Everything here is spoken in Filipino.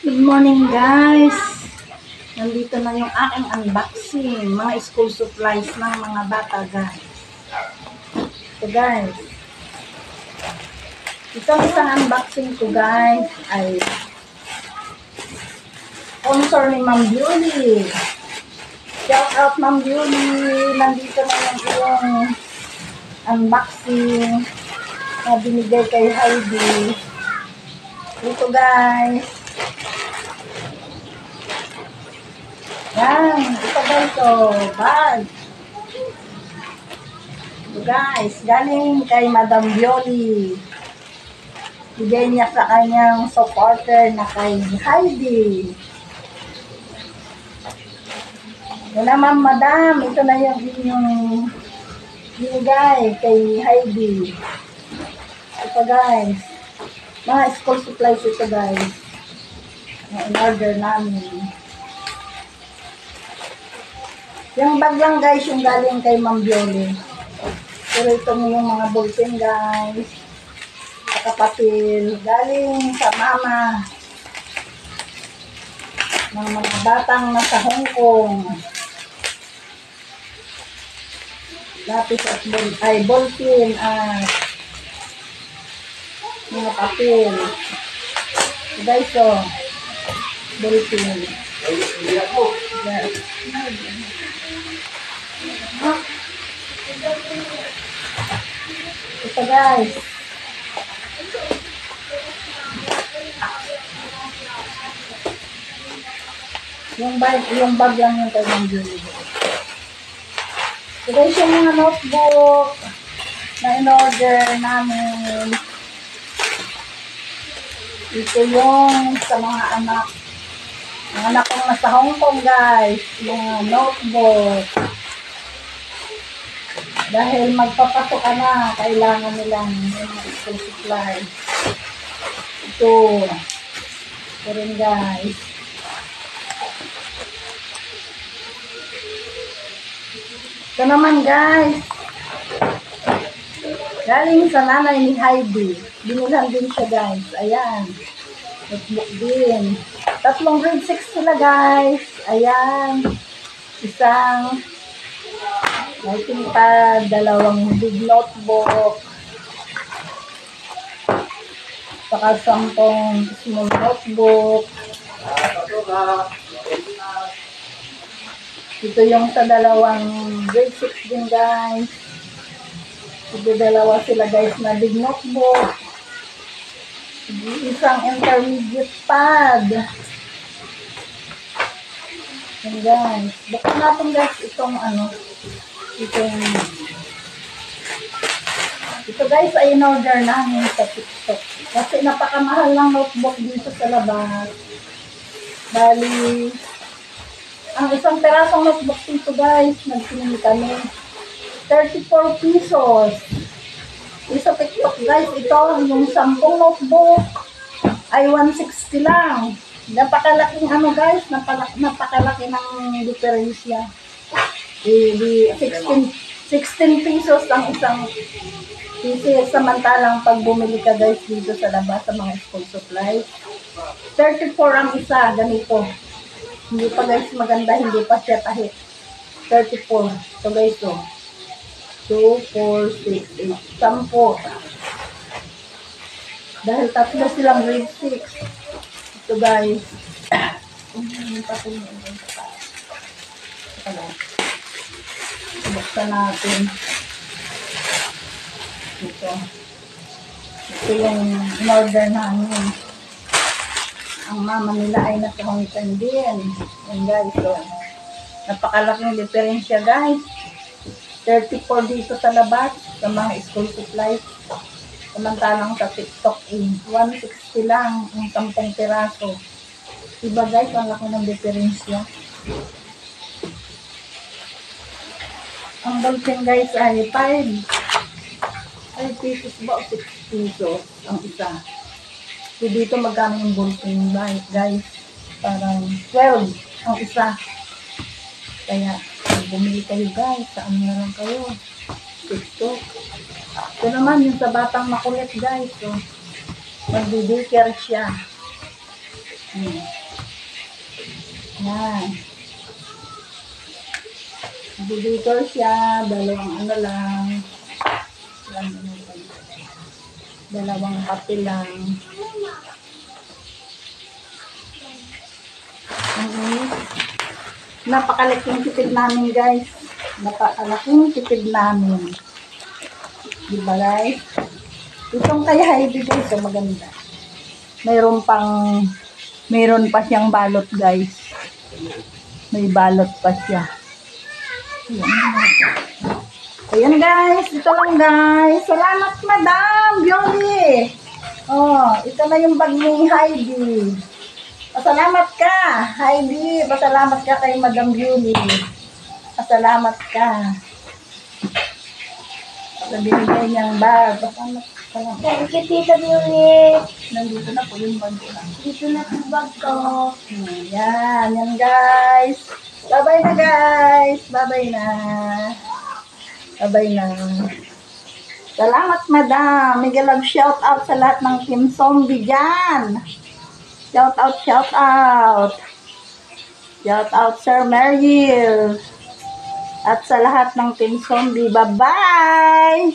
Good morning guys! Nandito na yung aking unboxing. Mga school supplies ng mga bata guys. So guys, itong isang unboxing ko guys ay sponsor ni Ma'am Beauty. Shout out Ma'am Beauty! Nandito na yung unboxing na binigay kay Heidi. Ito guys. Yan, ito guys, bag. Ito guys, galing kay Madam Violi. Bigay niya sa kanyang supporter na kay Heidi. Ito naman, Madam, ito na yung inyong binigay kay Heidi. Ito guys, mga school supplies ito guys, na in-order namin. Yung bag lang guys, yung galing kay Ma'am Violi. Pero ito yung mga ballpen guys. Kapapil. Galing sa mama. Ng mga batang nasa Hong Kong. Lapis at ballpen at mga papel. Guys, ballpen. Yes. Ito guys. Yung bag lang yung kay Ma'am Violi. Ito guys yung mga notebook na in-order namin. Ito yung sa mga anak. Mga anak kong nasa Hong Kong guys. Mga notebook. Dahil magpapasok ka na, kailangan nilang mga school supplies. Ito rin guys. Ito naman guys. Galing sa nanay ni Heidi. Binilhan din siya guys. Ayan. Notebook din. 3 grade 6 sila guys. Ayan. Isang writing pad, 2 big notebook, saka 10 small notebook. Ito yung sa 2 grade 6 din guys. Ito 2 sila guys na big notebook. Isang intermediate pad. Yan guys. Buksan natin guys itong ito guys ay in-order namin sa TikTok. Kasi napakamahal ng notebook dito sa labas. Bali, ang isang perasong notebook dito guys, nagpinili kami. 34 pesos. Sa TikTok guys, ito yung 10 notebook ay 160 lang. Napakalaking guys, napakalaki ng diferensya. 16 pesos ang isang pieces. Samantalang pag bumili ka guys dito sa labas sa mga school supplies, 34 ang isa, ganito. Hindi pa guys maganda, hindi pa siya tahit. 34. So guys, 2, 4, 6, 8, 10. Dahil 3 silang grade 6. Ito guys. Buksan natin. Ito yung in-order namin. Ang mama nila ay nasa Hong Kong din. Yan guys, napakalaking diferensya guys. 34 dito sa labas sa mga school supplies. Samantalang sa TikTok 160 lang ang 10 piraso. Diba guys, ang laki ng diferensya. Ang ballpen guys ay 5 pesos ba o 6 pesos ang isa. So dito magkano yung ballpen guys? Parang 12 ang isa. Kaya bumili kayo guys, saan na lang kayo? TikTok. Ito naman yung sa batang makulit guys. So, magdi-daycare siya. Yan. Dito siya, dalawang ano lang. Dalawang kape lang. Napakalaking tipid namin, guys. Napakalaking tipid namin. Diba, guys? Itong kay Heidi, guys, so maganda. Mayroon pa siyang balot, guys. May balot pa siya. Ayan, guys. Ito lang, guys. Salamat, Madam Yoli. Oh, ito na yung bag ni Heidi. Pasalamat ka, Heidi. Pasalamat ka kay Madam Yoli. Pasalamat ka. Sa binigay niyang bag. Pasalamat. Thank you, Tita Yuli. Nandito na po yung bag ko. Dito na po bag ko. Yan, yan, guys. Bye-bye na, guys. Bye-bye na. Bye-bye na. Salamat, Madam. Mega love shout out sa lahat ng Team Zombie dyan. Shout out, shout out. Shout out, Sir Meryl. At sa lahat ng Team Zombie. Bye-bye.